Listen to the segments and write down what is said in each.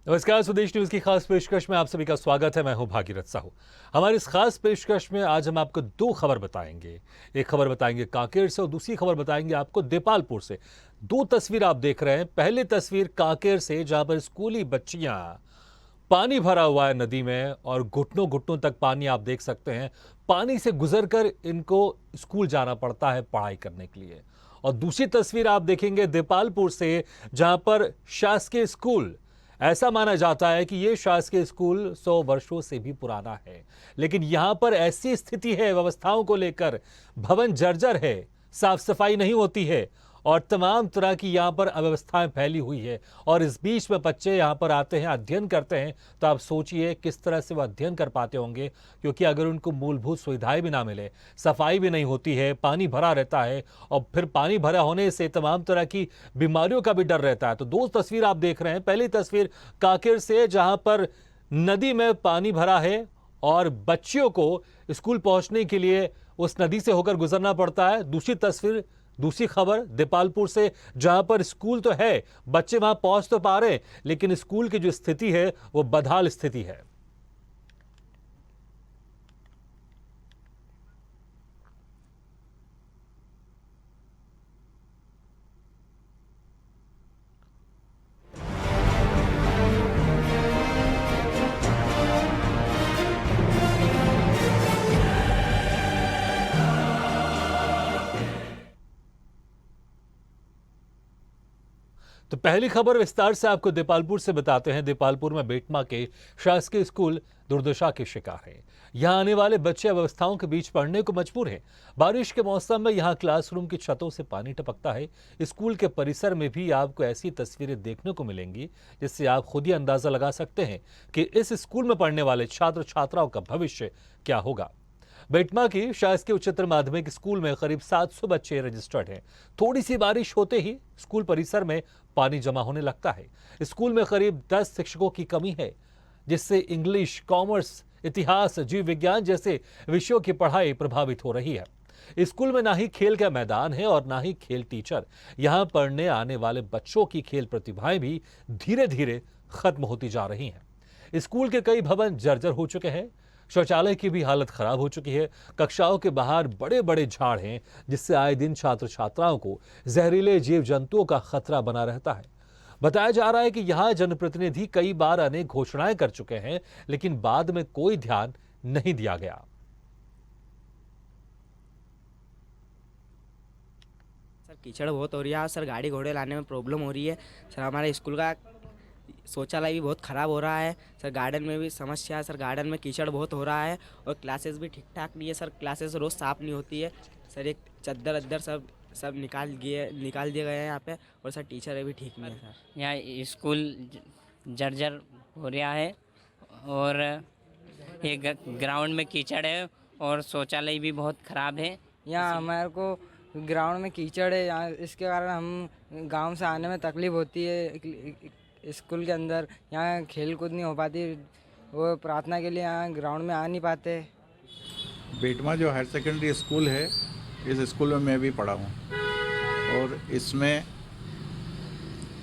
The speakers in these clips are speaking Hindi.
नमस्कार, स्वदेश न्यूज की खास पेशकश में आप सभी का स्वागत है। मैं हूं भागीरथ साहू। हमारी इस खास पेशकश में आज हम आपको दो खबर बताएंगे। एक खबर बताएंगे कांकेर से और दूसरी खबर बताएंगे आपको देपालपुर से। दो तस्वीर आप देख रहे हैं। पहली तस्वीर कांकेर से, जहां पर स्कूली बच्चियां, पानी भरा हुआ है नदी में और घुटनों घुटनों तक पानी आप देख सकते हैं। पानी से गुजरकर इनको स्कूल जाना पड़ता है पढ़ाई करने के लिए। और दूसरी तस्वीर आप देखेंगे देपालपुर से, जहां पर शासकीय स्कूल, ऐसा माना जाता है कि यह शासकीय स्कूल 100 वर्षों से भी पुराना है, लेकिन यहां पर ऐसी स्थिति है, व्यवस्थाओं को लेकर भवन जर्जर है, साफ सफाई नहीं होती है और तमाम तरह की यहां पर अव्यवस्थाएं फैली हुई है। और इस बीच में बच्चे यहां पर आते हैं, अध्ययन करते हैं, तो आप सोचिए किस तरह से वो अध्ययन कर पाते होंगे, क्योंकि अगर उनको मूलभूत सुविधाएं भी ना मिले, सफाई भी नहीं होती है, पानी भरा रहता है और फिर पानी भरा होने से तमाम तरह की बीमारियों का भी डर रहता है। तो दो तस्वीर आप देख रहे हैं। पहली तस्वीर कांकेर से, जहां पर नदी में पानी भरा है और बच्चियों को स्कूल पहुंचने के लिए उस नदी से होकर गुजरना पड़ता है। दूसरी खबर देपालपुर से, जहां पर स्कूल तो है, बच्चे वहां पहुंच तो पा रहे हैं, लेकिन स्कूल की जो स्थिति है वो बदहाल स्थिति है। तो पहली खबर विस्तार से आपको देपालपुर से बताते हैं। देपालपुर में बेटमा के शासकीय स्कूल दुर्दशा के शिकार है। यहां आने वाले बच्चे अव्यवस्थाओं के बीच पढ़ने को मजबूर हैं। बारिश के मौसम में यहां क्लासरूम की छतों से पानी टपकता है। स्कूल के परिसर में भी आपको ऐसी तस्वीरें देखने को मिलेंगी जिससे आप खुद ही अंदाजा लगा सकते हैं कि इस स्कूल में पढ़ने वाले छात्र छात्राओं का भविष्य क्या होगा। बेटमा की शासकीय उच्चतर माध्यमिक स्कूल में करीब 700 बच्चे रजिस्टर्ड हैं। थोड़ी सी बारिश होते ही स्कूल परिसर में पानी जमा होने लगता है। स्कूल में करीब 10 शिक्षकों की कमी है, जिससे इंग्लिश, कॉमर्स, इतिहास, जीव विज्ञान जैसे विषयों की पढ़ाई प्रभावित हो रही है। स्कूल में ना ही खेल का मैदान है और ना ही खेल टीचर। यहां पढ़ने आने वाले बच्चों की खेल प्रतिभाएं भी धीरे धीरे खत्म होती जा रही हैं। स्कूल के कई भवन जर्जर हो चुके हैं। शौचालय की भी हालत खराब हो चुकी है। कक्षाओं के बाहर बड़े बड़े झाड़ हैं, जिससे आए दिन छात्र छात्राओं को जहरीले जीव जंतुओं का खतरा बना रहता है। बताया जा रहा है कि यहां जनप्रतिनिधि कई बार अनेक घोषणाएं कर चुके हैं, लेकिन बाद में कोई ध्यान नहीं दिया गया। सर कीचड़ बहुत हो रही है सर, गाड़ी घोड़े लाने में प्रॉब्लम हो रही है सर। हमारे स्कूल का शौचालय भी बहुत ख़राब हो रहा है सर। गार्डन में भी समस्या है सर, गार्डन में कीचड़ बहुत हो रहा है और क्लासेस भी ठीक ठाक नहीं है सर। क्लासेस रोज़ साफ़ नहीं होती है सर। एक चद्दर अद्दर सब निकाल दिए गए हैं यहाँ पे। और सर टीचर भी ठीक नहीं है सर। यहाँ स्कूल जर्जर हो रहा है और ये ग्राउंड में कीचड़ है और शौचालय भी बहुत ख़राब है। यहाँ हमारे को ग्राउंड में कीचड़ है, यहाँ इसके कारण हम गांव से आने में तकलीफ़ होती है। स्कूल के अंदर यहाँ खेल कूद नहीं हो पाती, वो प्रार्थना के लिए यहाँ ग्राउंड में आ नहीं पाते। बेटमा जो हायर सेकेंडरी स्कूल है, इस स्कूल में मैं भी पढ़ा हूँ और इसमें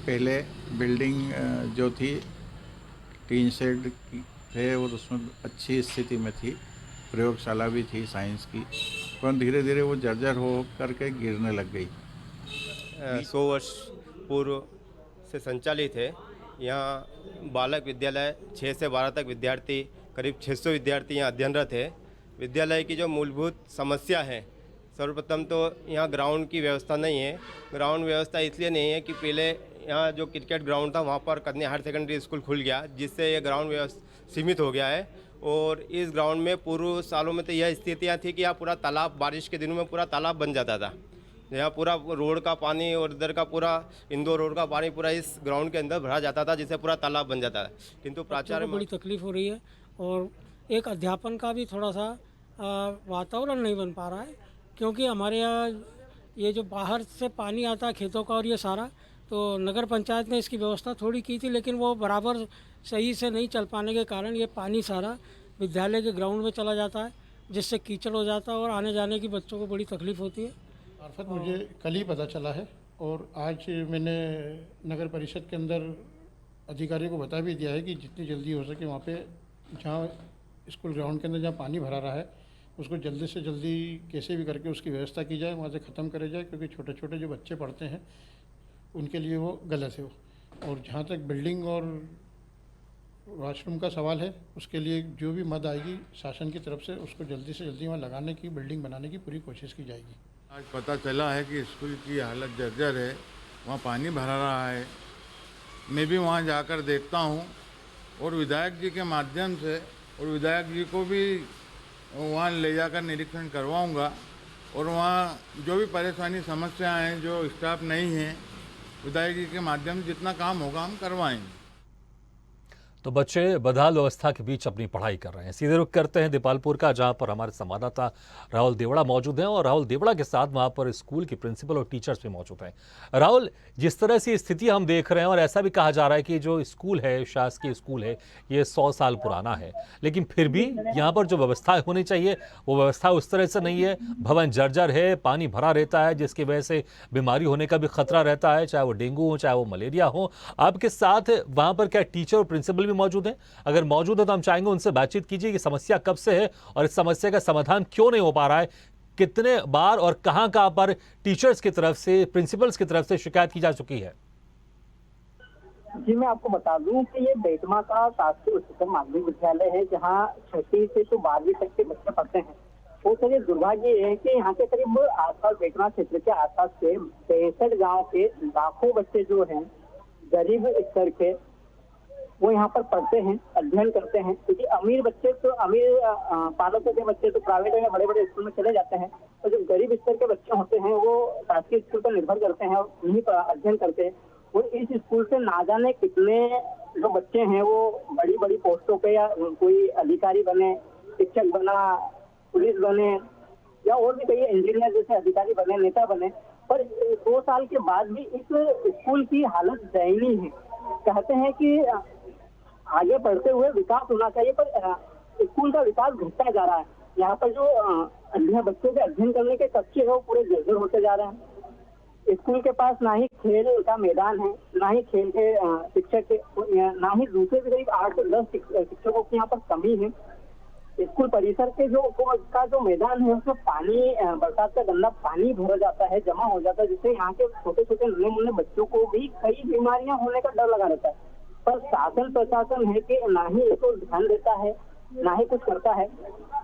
पहले बिल्डिंग जो थी टीन शेड की थे और उसमें अच्छी स्थिति में थी, प्रयोगशाला भी थी साइंस की, पर धीरे धीरे वो जर्जर हो करके गिरने लग गई। 100 वर्ष पूर्व से संचालित है। यहाँ बालक विद्यालय 6 से 12 तक विद्यार्थी, करीब 600 विद्यार्थी यहाँ अध्ययनरत है। विद्यालय की जो मूलभूत समस्या है, सर्वप्रथम तो यहाँ ग्राउंड की व्यवस्था नहीं है। ग्राउंड व्यवस्था इसलिए नहीं है कि पहले यहाँ जो क्रिकेट ग्राउंड था वहाँ पर कन्या हायर सेकेंडरी स्कूल खुल गया, जिससे ये ग्राउंड सीमित हो गया है। और इस ग्राउंड में पूर्व सालों में तो यह स्थितियाँ थी कि यहाँ पूरा तालाब, बारिश के दिनों में पूरा तालाब बन जाता था। यहाँ पूरा रोड का पानी और इधर का पूरा इंदौर रोड का पानी पूरा इस ग्राउंड के अंदर भरा जाता था, जिससे पूरा तालाब बन जाता था। किंतु प्राचार्य बड़ी तकलीफ हो रही है और एक अध्यापन का भी थोड़ा सा वातावरण नहीं बन पा रहा है, क्योंकि हमारे यहाँ ये जो बाहर से पानी आता है खेतों का और ये सारा, तो नगर पंचायत ने इसकी व्यवस्था थोड़ी की थी, लेकिन वो बराबर सही से नहीं चल पाने के कारण ये पानी सारा विद्यालय के ग्राउंड में चला जाता है, जिससे कीचड़ हो जाता है और आने जाने की बच्चों को बड़ी तकलीफ होती है। मार्फत मुझे कल ही पता चला है और आज मैंने नगर परिषद के अंदर अधिकारियों को बता भी दिया है कि जितनी जल्दी हो सके वहाँ पे जहाँ स्कूल ग्राउंड के अंदर जहाँ पानी भरा रहा है उसको जल्दी से जल्दी कैसे भी करके उसकी व्यवस्था की जाए, वहाँ से ख़त्म करे जाए, क्योंकि छोटे छोटे जो बच्चे पढ़ते हैं उनके लिए वो गलत है वो। और जहाँ तक बिल्डिंग और वॉशरूम का सवाल है, उसके लिए जो भी मद आएगी शासन की तरफ से उसको जल्दी से जल्दी वहाँ लगाने की, बिल्डिंग बनाने की पूरी कोशिश की जाएगी। आज पता चला है कि स्कूल की हालत जर्जर है, वहाँ पानी भरा रहा है। मैं भी वहाँ जाकर देखता हूँ और विधायक जी के माध्यम से और विधायक जी को भी वहाँ ले जाकर निरीक्षण करवाऊँगा और वहाँ जो भी परेशानी समस्याएं हैं, जो स्टाफ नहीं है, विधायक जी के माध्यम से जितना काम होगा हम करवाएंगे। तो बच्चे बदहाल व्यवस्था के बीच अपनी पढ़ाई कर रहे हैं। सीधे रुख करते हैं दीपालपुर का, जहां पर हमारे संवाददाता राहुल देवड़ा मौजूद हैं और राहुल देवड़ा के साथ वहां पर स्कूल के प्रिंसिपल और टीचर्स भी मौजूद हैं। राहुल, जिस तरह से स्थिति हम देख रहे हैं और ऐसा भी कहा जा रहा है कि जो स्कूल है, शासकीय स्कूल है, ये 100 साल पुराना है, लेकिन फिर भी यहाँ पर जो व्यवस्था होनी चाहिए वो व्यवस्था उस तरह से नहीं है। भवन जर्जर है, पानी भरा रहता है, जिसकी वजह से बीमारी होने का भी खतरा रहता है, चाहे वो डेंगू हो, चाहे वो मलेरिया हो। आपके साथ वहां पर क्या टीचर और प्रिंसिपल भी मौजूद हैं? अगर मौजूद है तो हम चाहेंगे उनसे बातचीत कीजिए कि समस्या कब से है और इस समस्या का समाधान क्यों नहीं हो पा रहा है। कितने बार और कहां पर टीचर्स की तरफ से, प्रिंसिपल्स की तरफ से शिकायत की जा चुकी है? जी, मैं आपको बता दूं कि ये बेटमा का शासकीय उच्चतर माध्यमिक विद्यालय है, जहां 6वीं से तो 12वीं तक के बच्चे पढ़ते हैं। तो सर, ये दुर्भाग्य ये है कि यहाँ के करीब आसपास बेटमा क्षेत्र के आसपास के 63 गांव के लाखों बच्चे जो हैं गरीब स्तर के, वो यहाँ पर पढ़ते हैं, अध्ययन करते हैं। क्योंकि अमीर बच्चे तो, अमीर पालकों के बच्चे तो प्राइवेट में बड़े बड़े स्कूल में चले जाते हैं, और जो गरीब स्तर के बच्चे होते हैं वो शासकीय स्कूल पर निर्भर करते हैं और उन्हीं पर अध्ययन करते हैं। वो इस स्कूल से ना जाने कितने जो बच्चे हैं वो बड़ी बड़ी पोस्टों पे या कोई अधिकारी बने, शिक्षक बना, पुलिस बने, या और भी कई इंजीनियर जैसे अधिकारी बने, नेता बने, पर 2 साल के बाद भी इस स्कूल की हालत दयनीय है। कहते हैं कि आगे बढ़ते हुए विकास होना चाहिए, पर स्कूल का विकास घटता जा रहा है। यहाँ पर जो बच्चों के अध्ययन करने के कक्षे है वो पूरे जर्जर होते जा रहे हैं। स्कूल के पास ना ही खेल का मैदान है, ना ही खेल के शिक्षक, ना ही दूसरे भी करीब 8 से 10 शिक्षकों की यहाँ पर कमी है। स्कूल परिसर के जो मैदान है उसमें पानी, बरसात का गंदा पानी भर जाता है, जमा हो जाता है, जिससे यहाँ के छोटे छोटे नन्हे मुन्ने बच्चों को भी कई बीमारियां होने का डर लगा रहता है। पर शासन प्रशासन है कि ना ही इसको ध्यान देता है, ना ही कुछ करता है।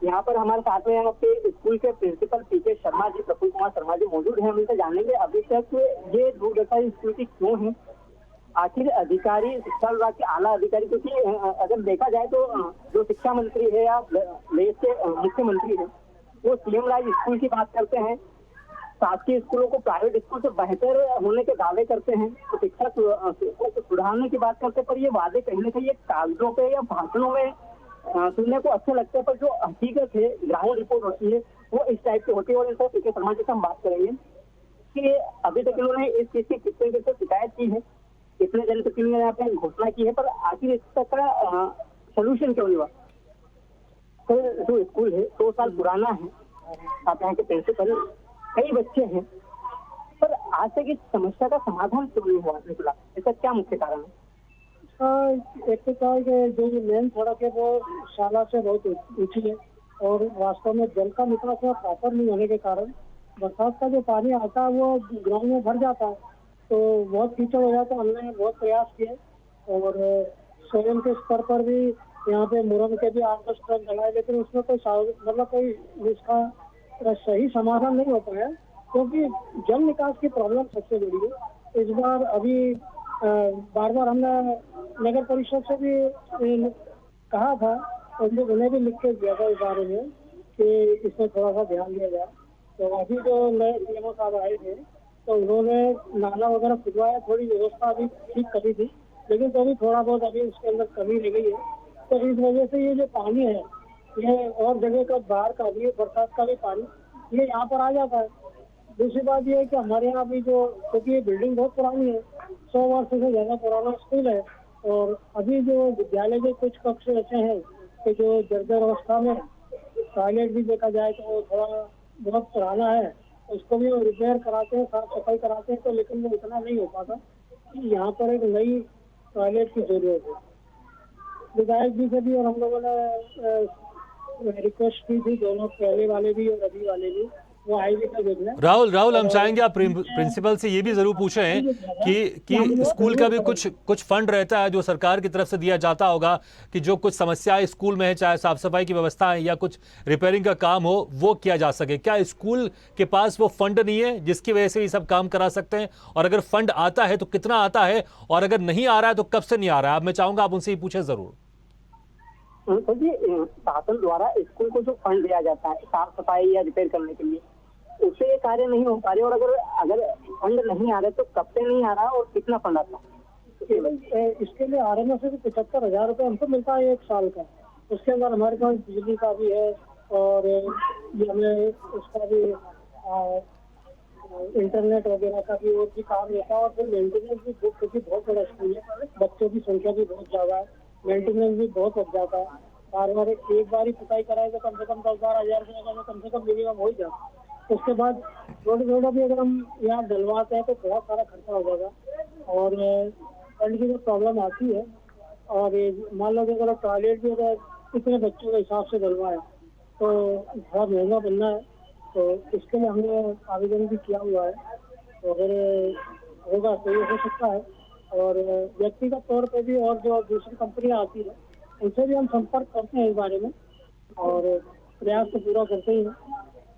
यहाँ पर हमारे साथ में आपके स्कूल के प्रिंसिपल पीके शर्मा जी, प्रफुल्ल कुमार शर्मा जी मौजूद हैं। हम इनसे जानेंगे अभी तक ये दुर्दशा स्कूल की क्यों है, आखिर अधिकारी, शिक्षा विभाग के आला अधिकारी, क्योंकि अगर देखा जाए तो जो शिक्षा मंत्री है या देश के मुख्यमंत्री है वो सीएम राज स्कूल की बात करते हैं, शासकीय स्कूलों को प्राइवेट स्कूल से बेहतर होने के दावे करते हैं, तो शिक्षा को सुधारने की बात करते हैं, पर ये वादे कहीं ना कहीं कागजों पे या भाषणों में सुनने को अच्छे लगते हैं, पर जो हकीकत है, ग्राउंड रिपोर्ट होती है वो इस टाइप की होती है। और इनसे पीके शर्मा जी से हम बात करेंगे कि अभी तक इन्होंने इस चीज की कितने से शिकायत की है, कितने दिन तक इन्होंने यहाँ पे घोषणा की है, पर आखिर इस तक का सोल्यूशन क्यों नहीं हुआ। तो जो स्कूल है 2 साल पुराना है, आप यहाँ के प्रिंसिपल, कई बच्चे हैं, पर आज तक इस समस्या का समाधान क्यों नहीं हुआ निकला, इसका क्या मुख्य कारण है? एक तो क्या है कि जो मेन सड़क है वो शाला से बहुत ऊंची है और वास्तव में जल का निकास प्रॉपर नहीं होने के कारण बरसात का जो पानी आता है वो ग्राउंड में भर जाता है, तो बहुत कीचड़ हो जाता है। हमने बहुत प्रयास किए और स्वयं के स्तर पर भी यहाँ पे मुरम के भी 8-10 ट्रक लगाए, लेकिन उसमें कोई इसका सही समाधान नहीं हो पाया, क्योंकि जल निकास की प्रॉब्लम सबसे बड़ी है। इस बार अभी बार बार हमने नगर परिषद से भी कहा था और उन्हें भी लिख के दिया था इस बारे में कि इसमें थोड़ा सा ध्यान दिया जाए। तो अभी जो नए सीएमओ साहब आए थे तो उन्होंने नाला वगैरह खुदवाया, थोड़ी व्यवस्था अभी ठीक करी थी, लेकिन तो भी थोड़ा बहुत अभी उसके अंदर कमी रह गई है। तो इस वजह से ये जो पानी है ये और जगह का बाहर का भी, बरसात का भी पानी ये यहाँ पर आ जाता है। दूसरी बात ये है कि हमारे यहाँ भी जो, क्योंकि ये बिल्डिंग बहुत पुरानी है, 100 वर्ष से ज्यादा पुराना स्कूल है, और अभी जो विद्यालय के कुछ कक्ष ऐसे हैं कि जो जर्जर अवस्था में, टॉयलेट भी देखा जाए तो थोड़ा बहुत पुराना है, उसको भी रिपेयर कराते हैं, साफ सफाई कराते हैं, तो लेकिन वो इतना नहीं हो पाता कि यहाँ पर एक नई टॉयलेट की जरूरत है। विधायक जी से भी और हम लोगों ने रिक्वेस्ट की थी, दोनों पहले वाले भी और अभी वाले भी, वो आए भी थे देखने। राहुल हम चाहेंगे आप प्रिंसिपल से ये भी जरूर पूछें कि स्कूल का भी कुछ फंड रहता है जो सरकार की तरफ से दिया जाता होगा, कि जो कुछ समस्याएं स्कूल में है, चाहे साफ सफाई की व्यवस्था है या कुछ रिपेयरिंग का काम हो, वो किया जा सके। क्या स्कूल के पास वो फंड नहीं है जिसकी वजह से ये सब काम करा सकते हैं? और अगर फंड आता है तो कितना आता है, और अगर नहीं आ रहा है तो कब से नहीं आ रहा है? अब मैं चाहूंगा आप उनसे ही पूछें जरूर। तो जी शासन द्वारा स्कूल को जो फंड दिया जाता है साफ सफाई या रिपेयर करने के लिए, उससे ये कार्य नहीं हो पा रहे। और अगर फंड नहीं आ रहे तो कब से नहीं आ रहा और कितना फंड आता है? इसके लिए RMO से भी 75,000 रुपये हमको मिलता है 1 साल का। उसके अंदर हमारे पास बिजली का भी है और ये हमें उसका भी इंटरनेट वगैरह का भी और भी काम रहता है। और फिर मेंटेनेंस भी, क्योंकि बहुत बड़ा स्कूल है, बच्चों की संख्या भी बहुत ज़्यादा है, मेंटेनेंस भी बहुत लग जाता है। बार एक बार ही पुताई कराए तो कम से कम 10-12 हज़ार रुपये का कम से कम मिनिमम हो ही जाता है। उसके बाद रोड भी अगर हम यहाँ डलवाते हैं तो बहुत सारा खर्चा हो जाएगा। और फंड की जो प्रॉब्लम आती है, और मान लो कि अगर टॉयलेट भी अगर कितने बच्चों के हिसाब से डलवाए तो बहुत महंगा बनना है। तो इसके लिए हमने आवेदन भी किया हुआ है, तो अगर होगा तो ये हो सकता है। और व्यक्तिगत तौर पे भी और जो दूसरी कंपनियां आती है उनसे भी हम संपर्क करते हैं इस बारे में, और प्रयास तो पूरा करते ही हैं।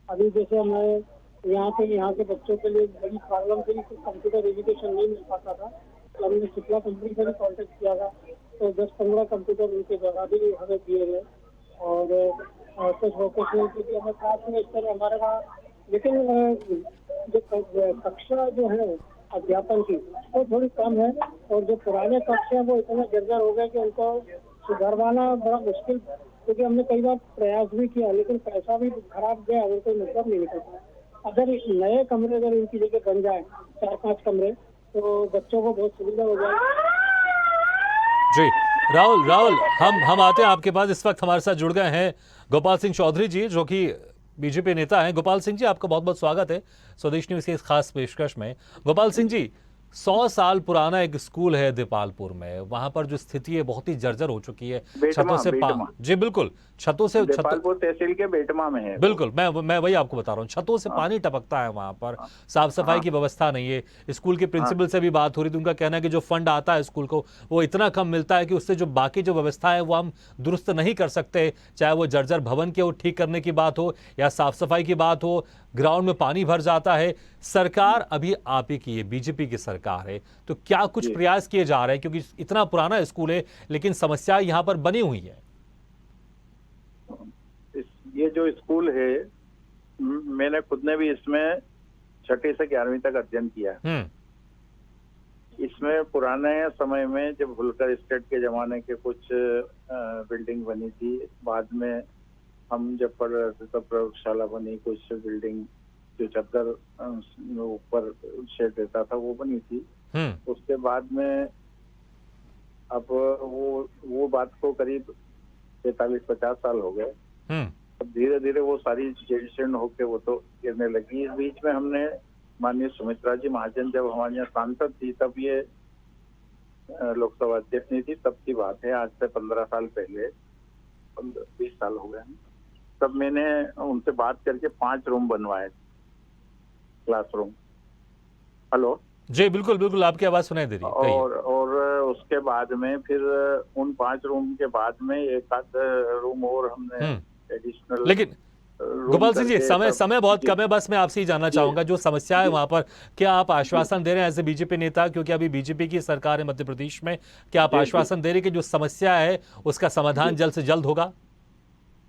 अभी जैसे हमें यहाँ के बच्चों के लिए बड़ी प्रॉब्लम थी कि कंप्यूटर एजुकेशन नहीं मिल पाता था, तो हमने सिप्ला कंपनी से भी कॉन्टेक्ट किया था, तो 10-15 कंप्यूटर उनके द्वारा भी हमें दिए गए। और कुछ वोकेशनल के भी हमें क्लास में इस तरह हमारे वहाँ, लेकिन जो कक्षा जो है अध्यापन की वो थोड़ी कम है, और जो पुराने कक्षा है वो इतना जर्जर हो गए कि उनको सुधारवाना बड़ा मुश्किल, क्योंकि हमने कई बार प्रयास भी किया लेकिन पैसा भी खराब गया, और कोई मतलब नहीं निकलता। अगर नए कमरे अगर इनकी जगह बन जाए 4-5 कमरे तो बच्चों को बहुत सुविधा हो जाएगी। जी राहुल हम आते हैं आपके पास। इस वक्त हमारे साथ जुड़ गए हैं गोपाल सिंह चौधरी जी, जो कि बीजेपी नेता हैं। गोपाल सिंह जी, आपका बहुत बहुत स्वागत है स्वदेश न्यूज़ की इस खास पेशकश में। गोपाल सिंह जी, 100 साल पुराना एक स्कूल है दीपालपुर में, वहां पर जो स्थिति है बहुत ही जर्जर हो चुकी है। छतों से जी बिल्कुल, छतों से दीपालपुर तहसील के बेटमा में है। बिल्कुल, मैं वही आपको बता रहा हूँ, छतों से पानी टपकता है वहां पर, साफ सफाई की व्यवस्था नहीं है। स्कूल के प्रिंसिपल से भी बात हो रही थी, उनका कहना है कि जो फंड आता है स्कूल को वो इतना कम मिलता है कि उससे जो बाकी जो व्यवस्था है वो हम दुरुस्त नहीं कर सकते, चाहे वो जर्जर भवन के वो ठीक करने की बात हो या साफ सफाई की बात हो। ग्राउंड में पानी भर जाता है। सरकार अभी आप ही की है, बीजेपी की सरकार है, तो क्या कुछ प्रयास किए जा रहे हैं? क्योंकि इतना पुराना स्कूल है लेकिन समस्या यहाँ पर बनी हुई है। ये जो स्कूल है, मैंने खुद ने भी इसमें 6ठी से 11वीं तक अध्ययन किया है। इसमें पुराने समय में जब होलकर स्टेट के जमाने के कुछ बिल्डिंग बनी थी, बाद में हम जब पढ़ रहे थे तब प्रयोगशाला बनी, कुछ बिल्डिंग जो चादर ऊपर शेड रहता था वो बनी थी। उसके बाद में अब वो बात को करीब 45-50 साल हो गए। अब धीरे धीरे वो सारी जीर्ण होके वो तो गिरने लगी। इस बीच में हमने माननीय सुमित्रा जी महाजन जब हमारे यहाँ सांसद थी, तब ये लोकसभा अध्यक्ष नहीं थी, तब की बात है, आज से 15 साल पहले, 20 साल हो गए। तब मैंने उनसे बात करके 5 रूम बनवाए, क्लासरूम। हेलो जी बिल्कुल, आपकी आवाज सुनाई दे रही है। और उसके बाद में फिर उन 5 रूम के बाद में एक आध रूम और हमने एडिशनल। लेकिन गोपाल सिंह जी, समय बहुत कम है, बस मैं आपसे ही जानना चाहूंगा जो समस्या है वहां पर, क्या आप आश्वासन दे रहे हैं एज ए बीजेपी नेता, क्योंकि अभी बीजेपी की सरकार है मध्य प्रदेश में, क्या आप आश्वासन दे रहे हैं कि जो समस्या है उसका समाधान जल्द से जल्द होगा?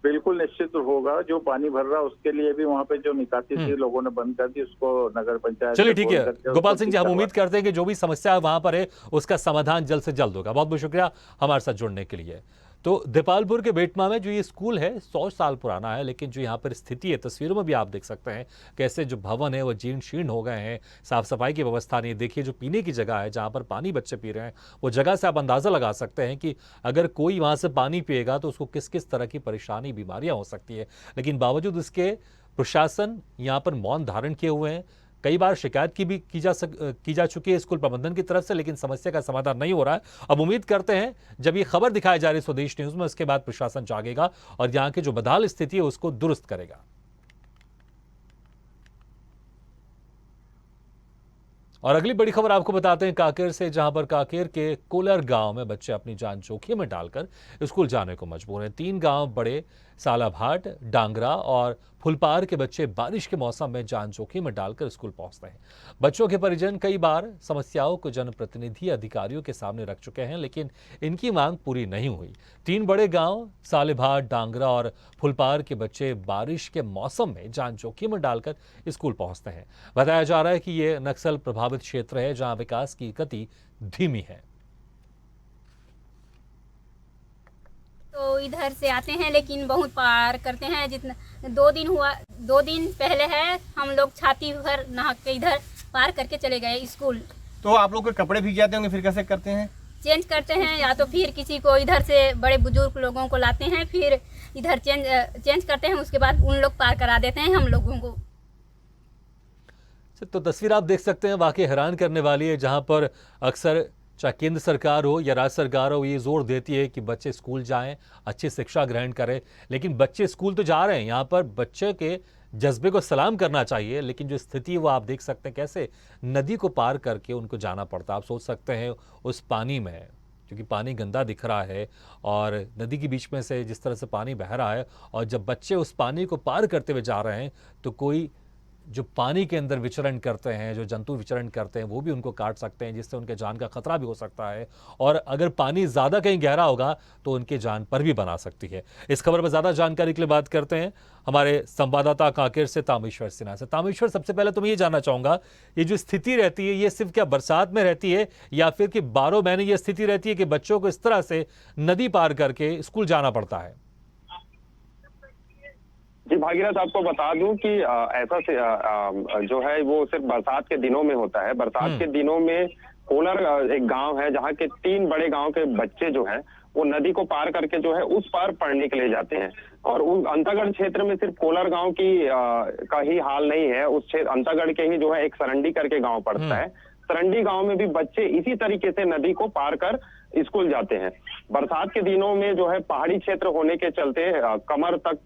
बिल्कुल निश्चित होगा। जो पानी भर रहा उसके लिए भी वहाँ पे जो निकासी थी लोगों ने बंद कर दी, उसको नगर पंचायत। चलिए ठीक है गोपाल सिंह जी, हम उम्मीद करते हैं कि जो भी समस्या है वहां पर है उसका समाधान जल्द से जल्द होगा। बहुत बहुत शुक्रिया हमारे साथ जुड़ने के लिए। तो दीपालपुर के बेटमा में जो ये स्कूल है 100 साल पुराना है, लेकिन जो यहाँ पर स्थिति है, तस्वीरों में भी आप देख सकते हैं कैसे जो भवन है वो जीर्ण शीर्ण हो गए हैं, साफ सफाई की व्यवस्था नहीं। देखिए जो पीने की जगह है जहाँ पर पानी बच्चे पी रहे हैं, वो जगह से आप अंदाज़ा लगा सकते हैं कि अगर कोई वहाँ से पानी पिएगा तो उसको किस किस तरह की परेशानी, बीमारियाँ हो सकती है। लेकिन बावजूद इसके प्रशासन यहाँ पर मौन धारण किए हुए हैं, कई बार शिकायत की जा चुकी है स्कूल प्रबंधन की तरफ से, लेकिन समस्या का समाधान नहीं हो रहा है। अब उम्मीद करते हैं जब ये खबर दिखाई जा रही है स्वदेश न्यूज में, उसके बाद प्रशासन जागेगा और यहाँ की जो बदहाल स्थिति है उसको दुरुस्त करेगा। और अगली बड़ी खबर आपको बताते हैं काकेर से, जहां पर काकेर के कोलर गांव में बच्चे अपनी जान जोखिम में डालकर स्कूल जाने को मजबूर हैं। 3 गांव बड़े सालाभाट, डांगरा और फुलपार के बच्चे बारिश के मौसम में जान जोखिम में डालकर स्कूल पहुंचते हैं। बच्चों के परिजन कई बार समस्याओं को जनप्रतिनिधि अधिकारियों के सामने रख चुके हैं, लेकिन इनकी मांग पूरी नहीं हुई। 3 बड़े गांव सालेभाट, डांगरा और फुलपार के बच्चे बारिश के मौसम में जान जोखिम में डालकर स्कूल पहुंचते हैं। बताया जा रहा है कि ये नक्सल प्रभावित क्षेत्र है जहां विकास की गति धीमी है। तो इधर से आते हैं, लेकिन बहुत पार करते हैं। जितना 2 दिन पहले है, हम लोग छाती भर नहा के इधर पार करके चले गए स्कूल। तो आप लोग के कपड़े भीग जाते होंगे, फिर कैसे करते हैं? चेंज करते हैं, या तो फिर किसी को इधर से बड़े बुजुर्ग लोगों को लाते हैं, फिर इधर चेंज करते हैं, उसके बाद उन लोग पार करा देते हैं हम लोगों को। तो तस्वीर आप देख सकते हैं, वाकई हैरान करने वाली है, जहां पर अक्सर चाहे केंद्र सरकार हो या राज्य सरकार हो, ये जोर देती है कि बच्चे स्कूल जाएं, अच्छी शिक्षा ग्रहण करें, लेकिन बच्चे स्कूल तो जा रहे हैं। यहाँ पर बच्चे के जज्बे को सलाम करना चाहिए, लेकिन जो स्थिति वो आप देख सकते हैं कैसे नदी को पार करके उनको जाना पड़ता है। आप सोच सकते हैं उस पानी में, क्योंकि पानी गंदा दिख रहा है और नदी के बीच में से जिस तरह से पानी बह रहा है, और जब बच्चे उस पानी को पार करते हुए जा रहे हैं तो कोई जो पानी के अंदर विचरण करते हैं, जो जंतु विचरण करते हैं, वो भी उनको काट सकते हैं, जिससे उनके जान का खतरा भी हो सकता है। और अगर पानी ज़्यादा कहीं गहरा होगा तो उनके जान पर भी बना सकती है। इस खबर पर ज़्यादा जानकारी के लिए बात करते हैं हमारे संवाददाता कांकेर से तामेश्वर सिन्हा से। तामेश्वर, सबसे पहले तो मैं ये जानना चाहूँगा, ये जो स्थिति रहती है ये सिर्फ क्या बरसात में रहती है या फिर कि 12 महीने ये स्थिति रहती है कि बच्चों को इस तरह से नदी पार करके स्कूल जाना पड़ता है? जी भागीरथ, आपको बता दूं कि ऐसा जो है वो सिर्फ बरसात के दिनों में होता है। बरसात के दिनों में कोलर एक गांव है जहां के 3 बड़े गांव के बच्चे जो हैं वो नदी को पार करके जो है उस पार पढ़ने के लिए जाते हैं। और उस अंतागढ़ क्षेत्र में सिर्फ कोलर गांव का ही हाल नहीं है, उस क्षेत्र अंतागढ़ के ही जो है एक सरंडी करके गाँव पड़ता है। सरंडी गाँव में भी बच्चे इसी तरीके से नदी को पार कर स्कूल जाते हैं। बरसात के दिनों में जो है पहाड़ी क्षेत्र होने के चलते कमर तक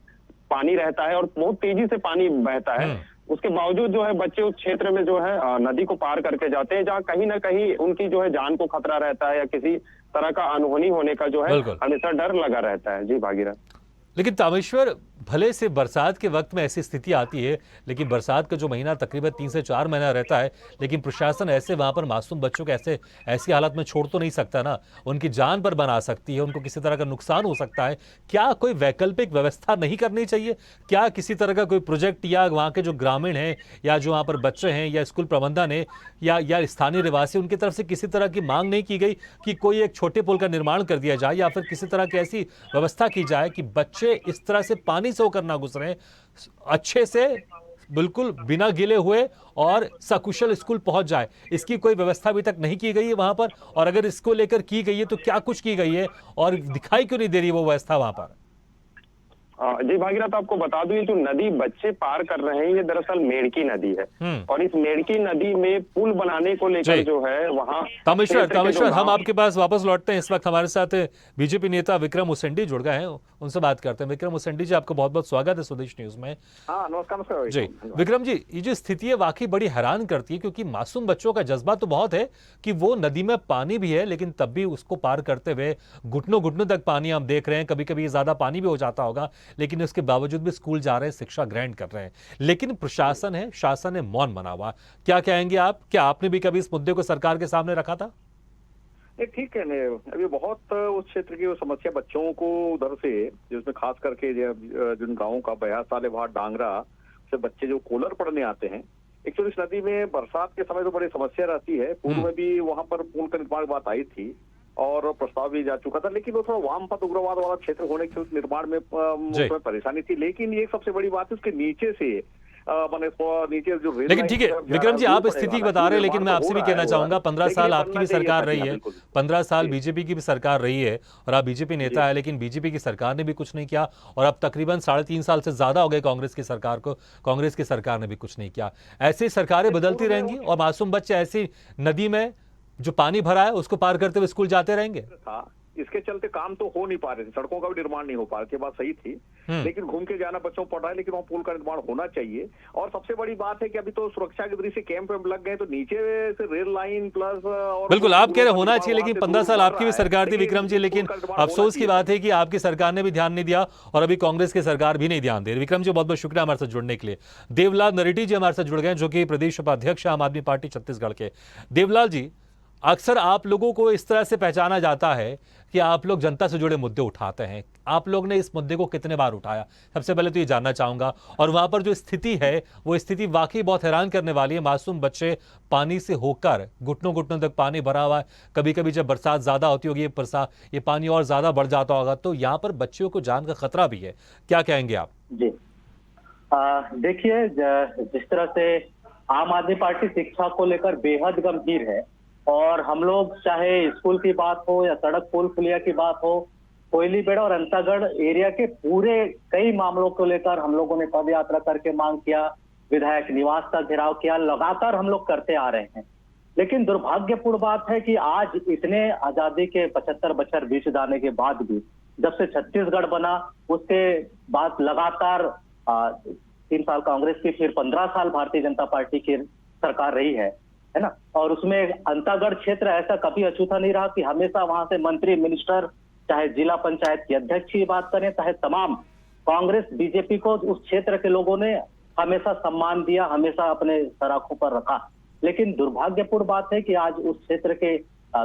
पानी रहता है और बहुत तेजी से पानी बहता है। उसके बावजूद जो है बच्चे उस क्षेत्र में जो है नदी को पार करके जाते हैं, जहाँ कहीं ना कहीं उनकी जो है जान को खतरा रहता है या किसी तरह का अनहोनी होने का जो है हमेशा डर लगा रहता है। जी भागीरथ, लेकिन तामेश्वर, भले से बरसात के वक्त में ऐसी स्थिति आती है, लेकिन बरसात का जो महीना तकरीबन 3 से 4 महीना रहता है, लेकिन प्रशासन ऐसे वहाँ पर मासूम बच्चों को ऐसी हालत में छोड़ तो नहीं सकता ना। उनकी जान पर बना सकती है, उनको किसी तरह का नुकसान हो सकता है। क्या कोई वैकल्पिक व्यवस्था नहीं करनी चाहिए? क्या किसी तरह का कोई प्रोजेक्ट या वहाँ के जो ग्रामीण हैं या जो वहाँ पर बच्चे हैं या स्कूल प्रबंधन है या स्थानीय निवासी, उनकी तरफ से किसी तरह की मांग नहीं की गई कि कोई एक छोटे पुल का निर्माण कर दिया जाए या फिर किसी तरह की ऐसी व्यवस्था की जाए कि बच्चे इस तरह से पानी से होकर ना गुजरें, अच्छे से बिल्कुल बिना गिले हुए और सकुशल स्कूल पहुंच जाए? इसकी कोई व्यवस्था अभी तक नहीं की गई है वहां पर, और अगर इसको लेकर की गई है तो क्या कुछ की गई है और दिखाई क्यों नहीं दे रही वो व्यवस्था वहां पर? जी भागीरथ, आपको बता दूं, ये जो नदी बच्चे पार कर रहे हैं ये दरअसल मेड़की नदी है और इस मेड़की नदी में पुल बनाने को लेकर जो है वहाँ तामेश्वर, हम आपके पास वापस लौटते हैं। इस वक्त हमारे साथ बीजेपी नेता विक्रम उसेंडी जुड़ गए हैं, उनसे बात करते हैं। विक्रम उसेंडी जी, आपको बहुत बहुत स्वागत है स्वदेश न्यूज में। नमस्कार जी विक्रम जी, ये जो स्थिति है वाकई बड़ी हैरान करती है, क्योंकि मासूम बच्चों का जज्बा तो बहुत है कि वो नदी में पानी भी है, लेकिन तब भी उसको पार करते हुए घुटनों घुटनों तक पानी हम देख रहे हैं। कभी कभी ज्यादा पानी भी हो जाता होगा, लेकिन उसके बावजूद भी स्कूल जा रहे हैं, शिक्षा ग्रहण कर रहे हैं। लेकिन प्रशासन है, शासन है मौन बना हुआ। क्या कहेंगे आप? क्या आपने भी कभी इस मुद्दे को सरकार के सामने रखा था? ठीक है, अभी बहुत उस क्षेत्र की समस्या बच्चों को उधर से, जिसमें खास करके जिन गाँवों का बया सालेभाट डांगरा से बच्चे जो कोलर पढ़ने आते हैं, एक्चुअली इस नदी में बरसात के समय तो बड़ी समस्या रहती है। पूर्व में भी वहाँ पर पुल का निर्माण की बात आई थी और प्रस्ताव भी जा चुका था, लेकिन वो थोड़ा वामपंथ उग्रवाद वाला क्षेत्र होने के निर्माण में उसमें परेशानी थी। लेकिन ये सबसे बड़ी बात है, उसके नीचे से मैंने नीचे जो रेल लेकिन लाइन ठीक है की तरफ जा विक्रम रहा जी, है, वो आप पड़ने स्थिति वाला है। बता रहे हैं, निर्माण लेकिन मैं तो आपसे हो भी रहा कहना है, चाहूंगा 15 लेकिन साल ये आपकी बनना भी चाहिए सरकार था, रही जी, है, बिल्कुल। 15 साल जी। बीजेपी की भी सरकार रही है और आप बीजेपी नेता है, लेकिन बीजेपी की सरकार ने भी कुछ नहीं किया और अब तकरीबन 3.5 साल से ज्यादा हो गए कांग्रेस की सरकार को, कांग्रेस की सरकार ने भी कुछ नहीं किया। ऐसी सरकारें बदलती रहेंगी और मासूम बच्चे ऐसी नदी में जो पानी भरा है उसको पार करते हुए स्कूल जाते रहेंगे। था, इसके चलते काम तो हो नहीं पा रहे थे, सड़कों का भी निर्माण नहीं हो पा रहा, ये बात सही थी। लेकिन घूम के जाना बच्चों को पड़ रहा है, लेकिन वहाँ पुल का निर्माण होना चाहिए। और सबसे बड़ी बात है कि अभी तो सुरक्षा की दृष्टि से कैंप वैम्प लग गए, तो नीचे से रेल लाइन प्लस और बिल्कुल आप कह रहे होना निर्माण चाहिए, वहाँ लेकिन से 15 दूर साल बढ़ आपकी भी रहा है। सरकार थी विक्रम जी, लेकिन पुल का निर्माण होना अफसोस की चाहिए। बात है कि आपकी सरकार ने भी ध्यान नहीं दिया और अभी कांग्रेस की सरकार भी नहीं ध्यान दे रही। विक्रम जी बहुत बहुत शुक्रिया हमारे साथ जुड़ने के लिए। देवलाल नरेटी जी हमारे साथ जुड़ गए, जो कि प्रदेश उपाध्यक्ष है आम आदमी पार्टी छत्तीसगढ़ के। देवलाल जी, अक्सर आप लोगों को इस तरह से पहचाना जाता है कि आप लोग जनता से जुड़े मुद्दे उठाते हैं। आप लोग ने इस मुद्दे को कितने बार उठाया? सबसे पहले तो ये जानना चाहूंगा। और वहां पर जो स्थिति है वो स्थिति वाकई बहुत हैरान करने वाली है। मासूम बच्चे पानी से होकर घुटनों घुटनों तक पानी भरा हुआ है। कभी कभी जब बरसात ज्यादा होती होगी, ये पानी और ज्यादा बढ़ जाता होगा, तो यहाँ पर बच्चों को जान का खतरा भी है। क्या कहेंगे आप? जी देखिए, जिस तरह से आम आदमी पार्टी शिक्षा को लेकर बेहद गंभीर है और हम लोग चाहे स्कूल की बात हो या सड़क पुल पुलिया की बात हो, कोयलीबेड़ा और अंतागढ़ एरिया के पूरे कई मामलों को लेकर हम लोगों ने पद यात्रा करके मांग किया, विधायक निवास का घेराव किया, लगातार हम लोग करते आ रहे हैं। लेकिन दुर्भाग्यपूर्ण बात है कि आज इतने आजादी के 75 बछर बीत जाने के बाद भी, जब से छत्तीसगढ़ बना उसके बाद लगातार 3 साल कांग्रेस की, फिर 15 साल भारतीय जनता पार्टी की सरकार रही है ना। और उसमें अंतागढ़ क्षेत्र ऐसा कभी अछूता नहीं रहा कि हमेशा वहां से मंत्री, मिनिस्टर, चाहे जिला पंचायत की अध्यक्ष की बात करें, चाहे तमाम कांग्रेस बीजेपी को उस क्षेत्र के लोगों ने हमेशा सम्मान दिया, हमेशा अपने सराखों पर रखा। लेकिन दुर्भाग्यपूर्ण बात है कि आज उस क्षेत्र के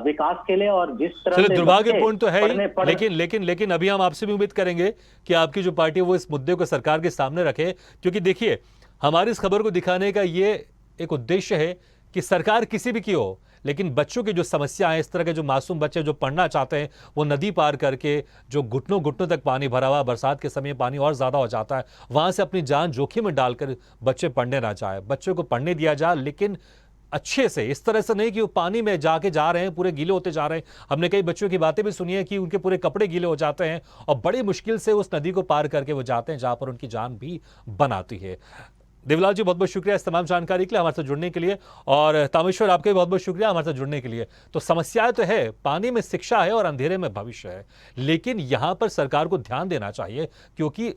विकास के लिए और जिस तरह से दुर्भाग्यपूर्ण तो है ही, पढ़ने लेकिन अभी हम आपसे भी उम्मीद करेंगे कि आपकी जो पार्टी है वो इस मुद्दे को सरकार के सामने रखे, क्योंकि देखिए हमारी इस खबर को दिखाने का ये एक उद्देश्य है कि सरकार किसी भी की हो, लेकिन बच्चों की जो समस्या है, इस तरह के जो मासूम बच्चे जो पढ़ना चाहते हैं, वो नदी पार करके जो घुटनों घुटनों तक पानी भरा हुआ, बरसात के समय पानी और ज्यादा हो जाता है, वहां से अपनी जान जोखिम में डालकर बच्चे पढ़ने ना जाए। बच्चों को पढ़ने दिया जाए, लेकिन अच्छे से, इस तरह से नहीं कि वो पानी में जाके जा रहे हैं, पूरे गीले होते जा रहे हैं। हमने कई बच्चों की बातें भी सुनी है कि उनके पूरे कपड़े गीले हो जाते हैं और बड़ी मुश्किल से उस नदी को पार करके वो जाते हैं जहां पर उनकी जान भी बनाती है। देवलाल जी बहुत बहुत शुक्रिया इस तमाम जानकारी के लिए, हमारे साथ जुड़ने के लिए। और तामेश्वर आपका भी बहुत बहुत शुक्रिया हमारे साथ जुड़ने के लिए। तो समस्याएं तो है, पानी में शिक्षा है और अंधेरे में भविष्य है, लेकिन यहां पर सरकार को ध्यान देना चाहिए, क्योंकि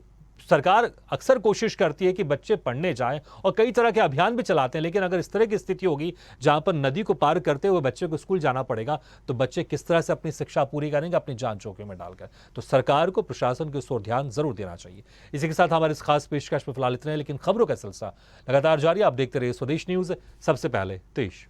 सरकार अक्सर कोशिश करती है कि बच्चे पढ़ने जाएं और कई तरह के अभियान भी चलाते हैं, लेकिन अगर इस तरह की स्थिति होगी जहां पर नदी को पार करते हुए बच्चे को स्कूल जाना पड़ेगा, तो बच्चे किस तरह से अपनी शिक्षा पूरी करेंगे अपनी जान जोखिम में डालकर। तो सरकार को, प्रशासन को इस ओर ध्यान जरूर देना चाहिए। इसी के साथ हमारे इस खास पेशकश में फिलहाल इतने हैं, लेकिन खबरों का सिलसिला लगातार जारी। आप देखते रहिए स्वदेश न्यूज, सबसे पहले देश।